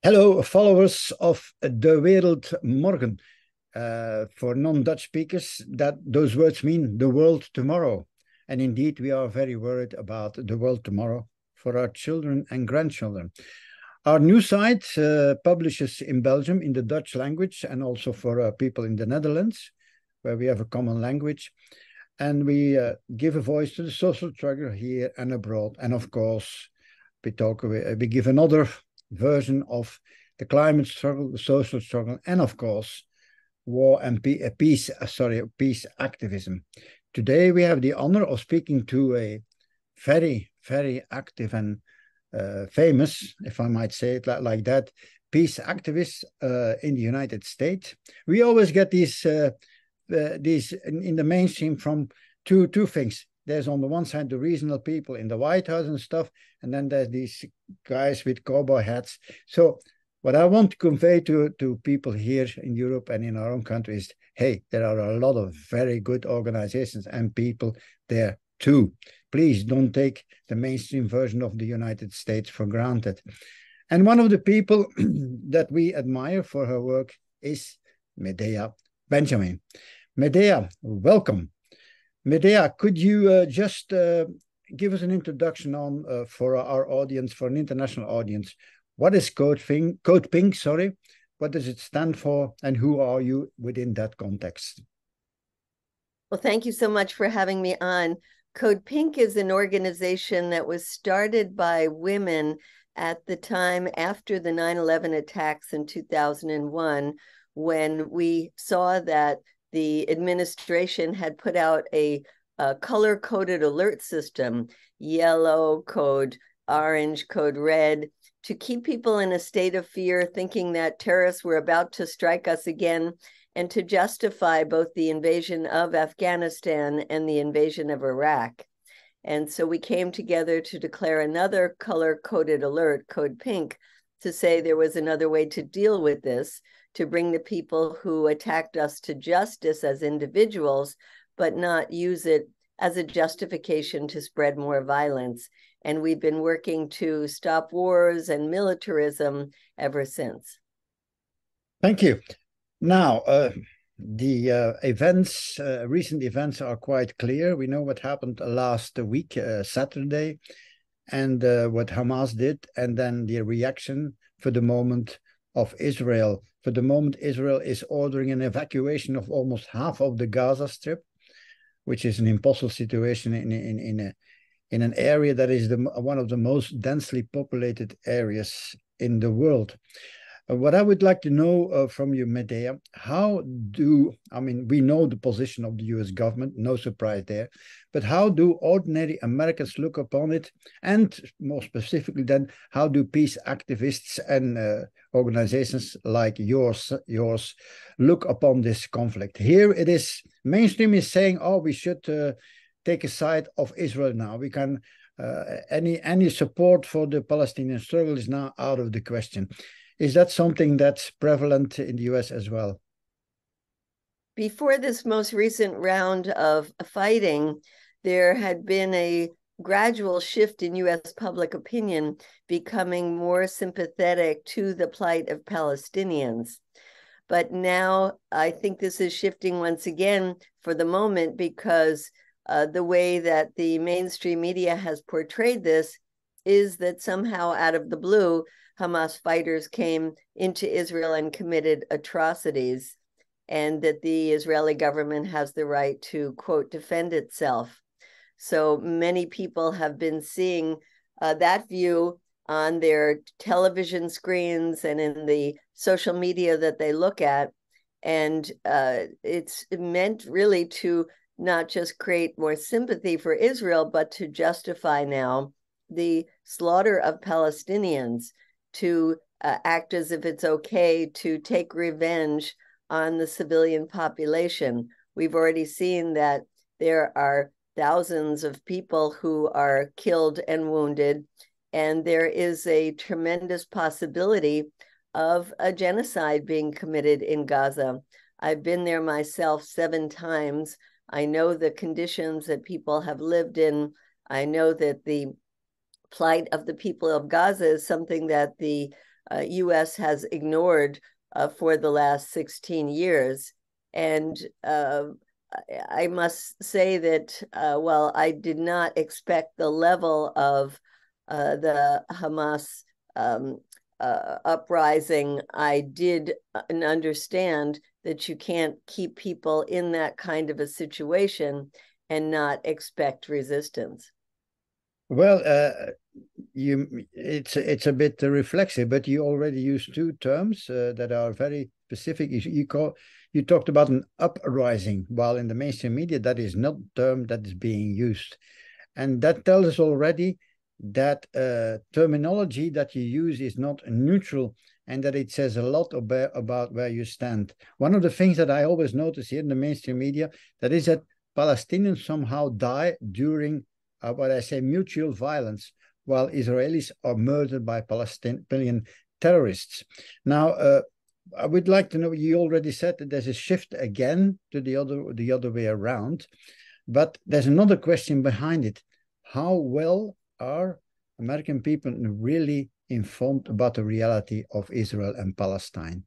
Hello, followers of De Wereld Morgen. For non-Dutch speakers, those words mean the world tomorrow. And indeed, we are very worried about the world tomorrow for our children and grandchildren. Our new site publishes in Belgium in the Dutch language and also for people in the Netherlands, where we have a common language. And we give a voice to the social struggle here and abroad. And of course, we give another version of the climate struggle, the social struggle, and of course, war and peace activism. Today, we have the honor of speaking to a very, very active and famous, if I might say it like that, peace activist in the United States. We always get these in the mainstream from two things. There's on the one side the reasonable people in the White House and stuff, and then there's these guys with cowboy hats. So what I want to convey to people here in Europe and in our own country is, hey, there are a lot of very good organizations and people there too. Please don't take the mainstream version of the United States for granted. And one of the people that we admire for her work is Medea Benjamin. Medea, welcome. Medea, could you just give us an introduction on for our audience, for an international audience? What is CodePink, sorry. What does it stand for, and who are you within that context? Well, thank you so much for having me on. CodePink is an organization that was started by women at the time after the 9/11 attacks in 2001, when we saw that the administration had put out a color-coded alert system, yellow code, orange code, red, to keep people in a state of fear, thinking that terrorists were about to strike us again, and to justify both the invasion of Afghanistan and the invasion of Iraq. And so we came together to declare another color-coded alert, Code Pink, to say there was another way to deal with this, to bring the people who attacked us to justice as individuals, but not use it as a justification to spread more violence. And we've been working to stop wars and militarism ever since. Thank you. Now, the recent events are quite clear. We know what happened last week, Saturday, and what Hamas did, and then the reaction for the moment of Israel. For the moment, Israel is ordering an evacuation of almost half of the Gaza Strip, which is an impossible situation in an area that is one of the most densely populated areas in the world. What I would like to know from you, Medea, we know the position of the US government, no surprise there, but how do ordinary Americans look upon it? And more specifically then, how do peace activists and organizations like yours look upon this conflict? Here it is, mainstream is saying, oh, we should take a side of Israel now. We can, any support for the Palestinian struggle is now out of the question. Is that something that's prevalent in the US as well? Before this most recent round of fighting, there had been a gradual shift in US public opinion, becoming more sympathetic to the plight of Palestinians. But now I think this is shifting once again for the moment, because the way that the mainstream media has portrayed this is that somehow out of the blue, Hamas fighters came into Israel and committed atrocities, and that the Israeli government has the right to, quote, defend itself. So many people have been seeing that view on their television screens and in the social media that they look at. And it's meant really to not just create more sympathy for Israel, but to justify now the slaughter of Palestinians, to act as if it's okay to take revenge on the civilian population. We've already seen that there are thousands of people who are killed and wounded, and there is a tremendous possibility of a genocide being committed in Gaza. I've been there myself 7 times. I know the conditions that people have lived in. I know that the plight of the people of Gaza is something that the U.S. has ignored for the last 16 years. And I must say that while I did not expect the level of the Hamas uprising, I did understand that you can't keep people in that kind of a situation and not expect resistance. Well, it's a bit reflexive, but you already used two terms that are very specific. You talked about an uprising, while in the mainstream media that is not a term that is being used, and that tells us already that terminology that you use is not neutral, and that it says a lot about where you stand. One of the things that I always notice here in the mainstream media, that is that Palestinians somehow die during what I say mutual violence, while Israelis are murdered by Palestinian terrorists. Now, I would like to know, you already said that there's a shift again to the other way around, but there's another question behind it. How well are American people really informed about the reality of Israel and Palestine?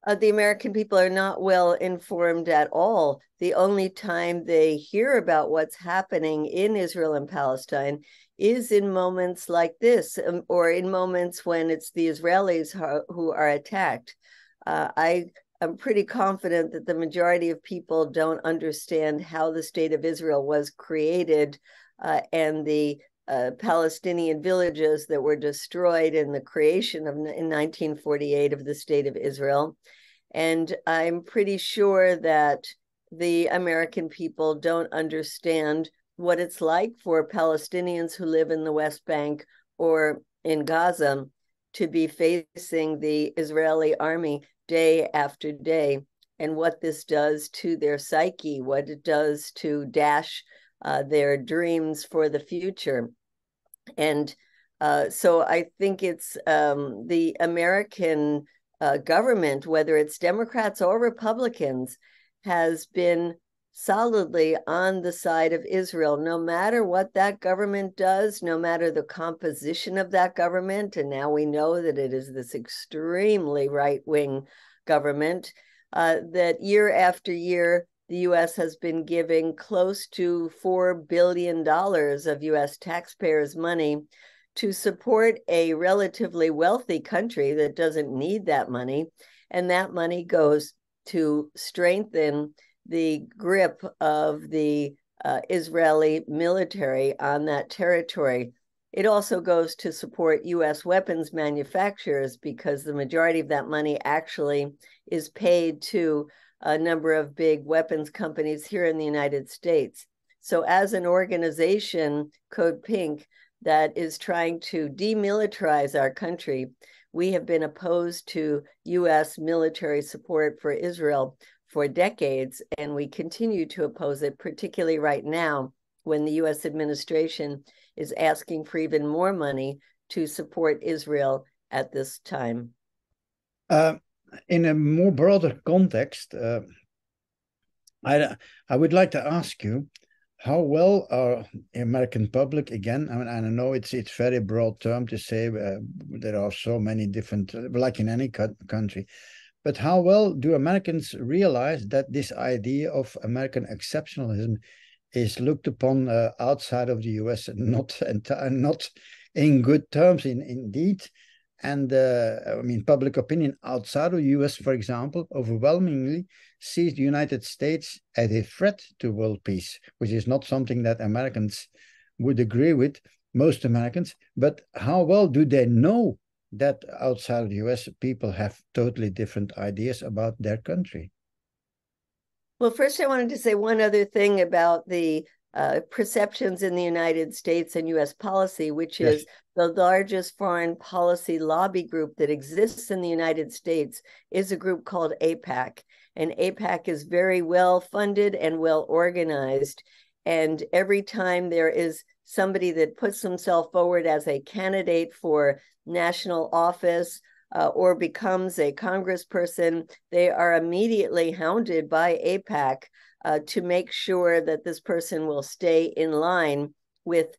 The American people are not well informed at all. The only time they hear about what's happening in Israel and Palestine is in moments like this, or in moments when it's the Israelis who are attacked. I'm pretty confident that the majority of people don't understand how the state of Israel was created, and the Palestinian villages that were destroyed in the creation in 1948 of the state of Israel. And I'm pretty sure that the American people don't understand what it's like for Palestinians who live in the West Bank or in Gaza to be facing the Israeli army day after day, and what this does to their psyche, what it does to dash their dreams for the future. And so I think it's the American government, whether it's Democrats or Republicans, has been solidly on the side of Israel, no matter what that government does, no matter the composition of that government. And now we know that it is this extremely right-wing government, that year after year, the U.S. has been giving close to $4 billion of U.S. taxpayers' money to support a relatively wealthy country that doesn't need that money. And that money goes to strengthen the grip of the Israeli military on that territory. It also goes to support U.S. weapons manufacturers, because the majority of that money actually is paid to a number of big weapons companies here in the United States. So as an organization, CodePink, that is trying to demilitarize our country, we have been opposed to U.S. military support for Israel for decades, and we continue to oppose it, particularly right now when the U.S. administration is asking for even more money to support Israel at this time. In a more broader context, I would like to ask you, how well are the American public, again, I mean, I know it's very broad term to say there are so many different, like in any country, but how well do Americans realize that this idea of American exceptionalism is looked upon outside of the US, not in good terms indeed? And I mean, public opinion outside of the US, for example, overwhelmingly sees the United States as a threat to world peace, which is not something that Americans would agree with, most Americans. But how well do they know that outside of the US, people have totally different ideas about their country? Well, first, I wanted to say one other thing about the perceptions in the United States and U.S. policy, which is the largest foreign policy lobby group that exists in the United States is a group called AIPAC. And AIPAC is very well funded and well organized. And every time there is somebody that puts himself forward as a candidate for national office or becomes a congressperson, they are immediately hounded by AIPAC to make sure that this person will stay in line with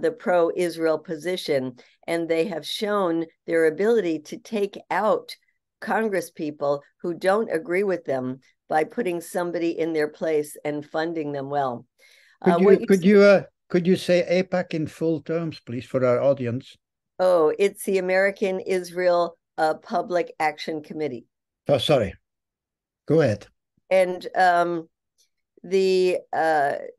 the pro-Israel position, and they have shown their ability to take out Congress people who don't agree with them by putting somebody in their place and funding them well. Could you say AIPAC in full terms, please, for our audience? Oh, it's the American Israel Public Action Committee. Oh, sorry. Go ahead. And the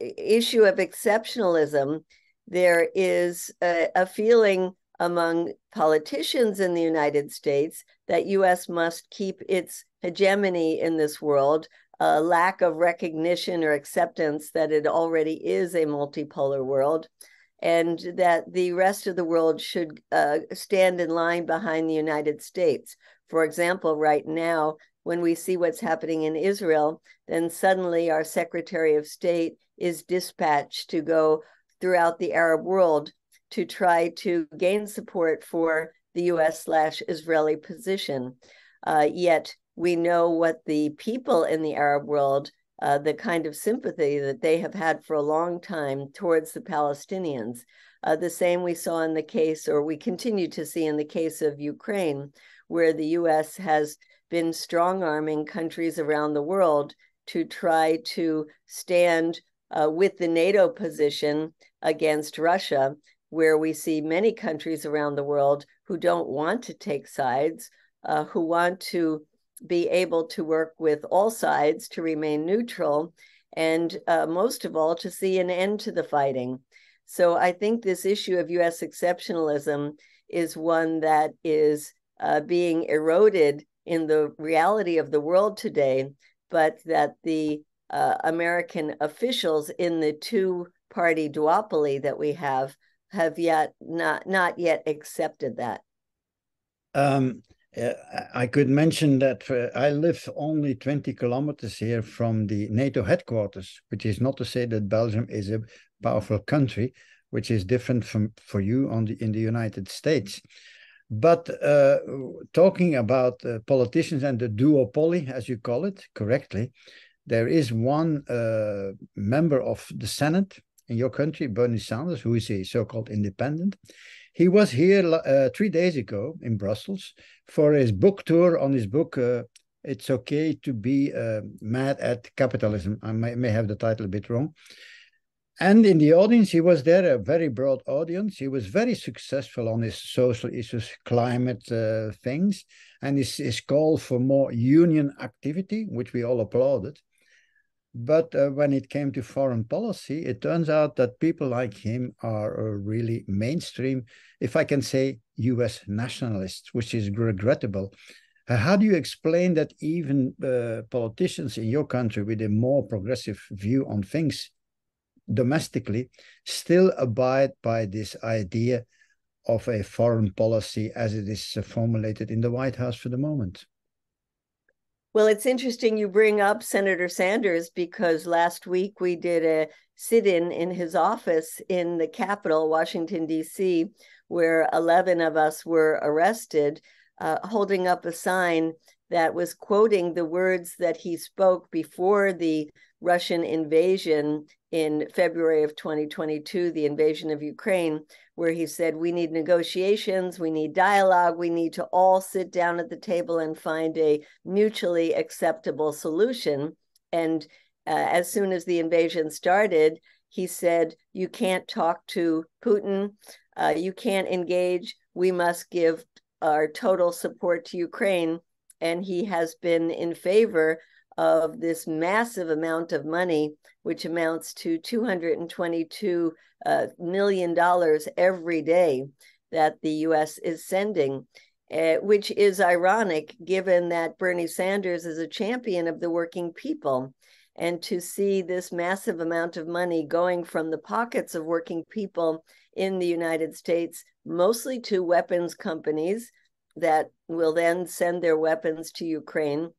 issue of exceptionalism, there is a feeling among politicians in the United States that U.S. must keep its hegemony in this world, a lack of recognition or acceptance that it already is a multipolar world, and that the rest of the world should stand in line behind the United States. For example, right now, when we see what's happening in Israel, then suddenly our Secretary of State is dispatched to go throughout the Arab world to try to gain support for the US/Israeli position. Yet we know what the people in the Arab world, the kind of sympathy that they have had for a long time towards the Palestinians. The same we saw in the case, or we continue to see in the case of Ukraine, where the US has been strong-arming countries around the world to try to stand with the NATO position against Russia, where we see many countries around the world who don't want to take sides, who want to be able to work with all sides to remain neutral, and most of all, to see an end to the fighting. So I think this issue of US exceptionalism is one that is being eroded in the reality of the world today, but that the American officials in the two-party duopoly that we have not yet accepted that. I could mention that I live only 20 kilometers here from the NATO headquarters, which is not to say that Belgium is a powerful country, which is different for you in the United States. But talking about politicians and the duopoly, as you call it correctly, there is one member of the Senate in your country, Bernie Sanders, who is a so-called independent. He was here 3 days ago in Brussels for his book tour on his book, It's Okay to Be Mad at Capitalism. I may have the title a bit wrong. And in the audience, he was there, a very broad audience. He was very successful on his social issues, climate things, and his call for more union activity, which we all applauded. But when it came to foreign policy, it turns out that people like him are really mainstream, if I can say, US nationalists, which is regrettable. How do you explain that even politicians in your country with a more progressive view on things domestically still abide by this idea of a foreign policy as it is formulated in the White House for the moment? Well, it's interesting you bring up Senator Sanders, because last week we did a sit-in in his office in the Capitol, Washington, D.C., where 11 of us were arrested, holding up a sign that was quoting the words that he spoke before the Russian invasion in February of 2022, the invasion of Ukraine, where he said, we need negotiations, we need dialogue, we need to all sit down at the table and find a mutually acceptable solution. And as soon as the invasion started, he said, you can't talk to Putin, you can't engage, we must give our total support to Ukraine. And he has been in favor of this massive amount of money, which amounts to $222 million every day that the US is sending, which is ironic given that Bernie Sanders is a champion of the working people. And to see this massive amount of money going from the pockets of working people in the United States, mostly to weapons companies that will then send their weapons to Ukraine,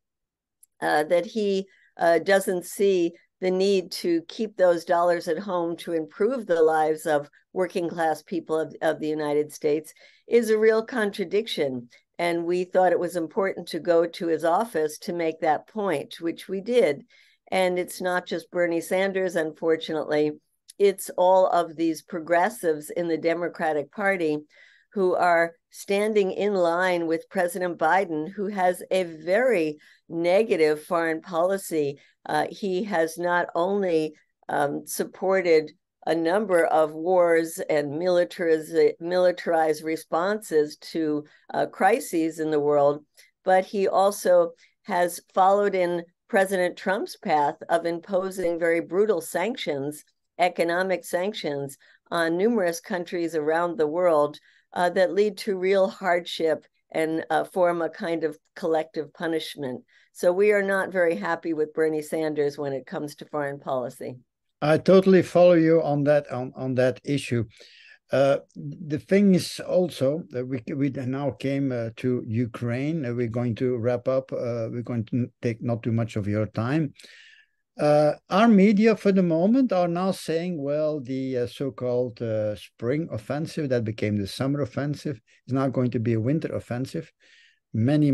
that he doesn't see the need to keep those dollars at home to improve the lives of working class people of the United States is a real contradiction. And we thought it was important to go to his office to make that point, which we did. And it's not just Bernie Sanders, unfortunately. it's all of these progressives in the Democratic Party who are standing in line with President Biden, who has a very negative foreign policy. He has not only supported a number of wars and militarized responses to crises in the world, but he also has followed in President Trump's path of imposing very brutal sanctions, economic sanctions, on numerous countries around the world that lead to real hardship and form a kind of collective punishment. So we are not very happy with Bernie Sanders when it comes to foreign policy. I totally follow you on that issue. The thing is also that we now came to Ukraine. We're going to wrap up. We're going to take not too much of your time. Our media for the moment are now saying, well, the so-called spring offensive that became the summer offensive is now going to be a winter offensive. Many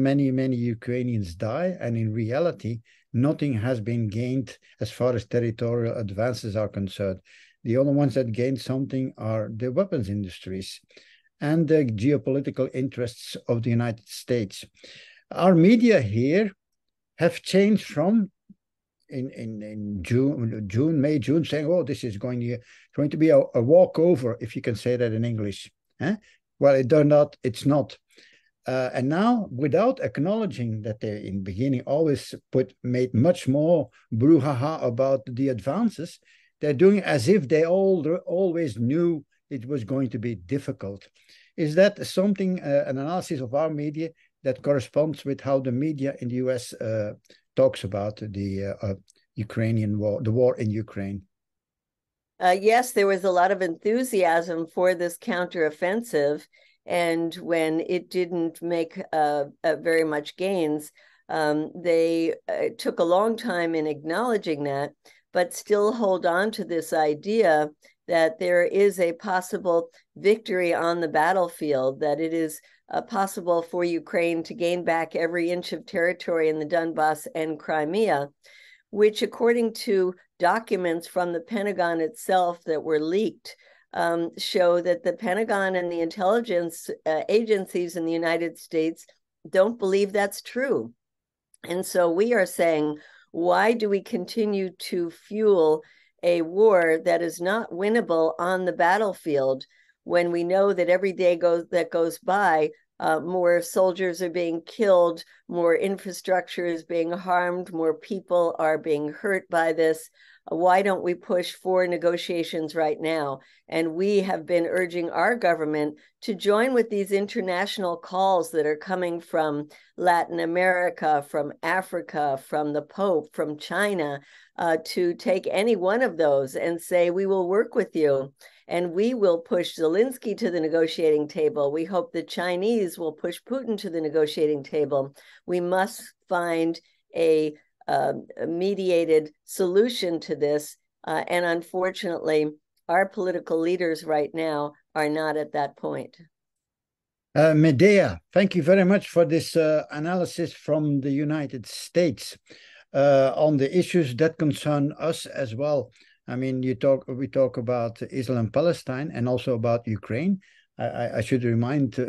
Ukrainians die, and in reality, nothing has been gained as far as territorial advances are concerned. The only ones that gain something are the weapons industries and the geopolitical interests of the United States. Our media here have changed from in June, saying, oh, this is going to be a walkover, if you can say that in English. Well, it turned out it's not. And now, without acknowledging that they, in the beginning, always made much more brouhaha about the advances, they're doing as if they always knew it was going to be difficult. Is that something, an analysis of our media that corresponds with how the media in the US talks about the Ukrainian war, the war in Ukraine? Yes, there was a lot of enthusiasm for this counteroffensive. And when it didn't make very much gains, they took a long time in acknowledging that, but still hold on to this idea that there is a possible victory on the battlefield, that it is possible for Ukraine to gain back every inch of territory in the Donbass and Crimea, which, according to documents from the Pentagon itself that were leaked, show that the Pentagon and the intelligence agencies in the United States don't believe that's true. And so we are saying, why do we continue to fuel a war that is not winnable on the battlefield when we know that every day that goes by, more soldiers are being killed, more infrastructure is being harmed, more people are being hurt by this? Why don't we push for negotiations right now? And we have been urging our government to join with these international calls that are coming from Latin America, from Africa, from the Pope, from China, to take any one of those and say, we will work with you. And we will push Zelensky to the negotiating table. We hope the Chinese will push Putin to the negotiating table. We must find a mediated solution to this. And unfortunately, our political leaders right now are not at that point. Medea, thank you very much for this analysis from the United States on the issues that concern us as well. I mean, we talk about Israel and Palestine and also about Ukraine. I should remind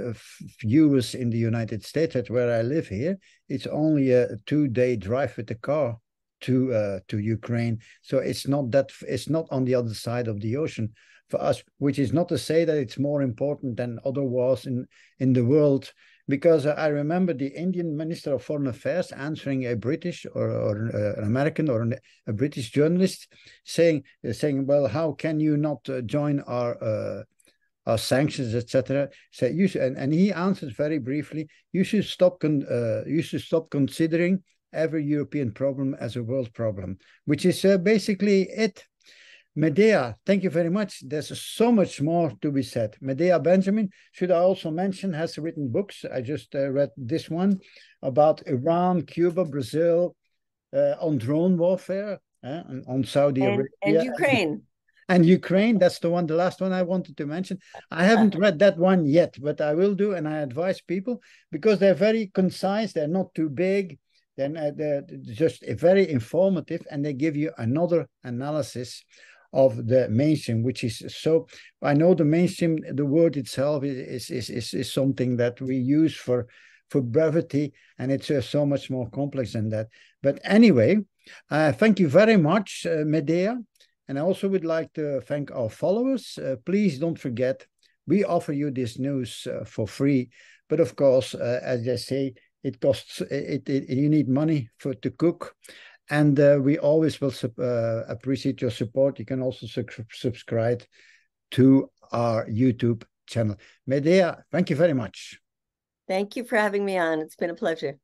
viewers in the United States that where I live here, it's only a 2-day drive with the car to Ukraine. So it's not on the other side of the ocean for us, which is not to say that it's more important than other wars in the world. Because I remember the Indian Minister of Foreign Affairs answering a British or an American or a British journalist saying, well, how can you not join our sanctions, etc. So and he answered very briefly, you should stop considering every European problem as a world problem, which is basically it. Medea, thank you very much. There's so much more to be said. Medea Benjamin, should I also mention, has written books. I just read this one about Iran, Cuba, Brazil, on drone warfare, on Saudi Arabia. And Ukraine. And Ukraine, that's the last one I wanted to mention. I haven't read that one yet, but I will do, and I advise people, because they're very concise, they're not too big, they're just very informative, and they give you another analysis of the mainstream, which is so. I know the mainstream, the word itself is something that we use for brevity, and it's so much more complex than that. But anyway, thank you very much, Medea. And I also would like to thank our followers. Please don't forget, we offer you this news for free. But of course, as I say, it costs, you need money to cook. And we always will appreciate your support. You can also subscribe to our YouTube channel. Medea, thank you very much. Thank you for having me on. It's been a pleasure.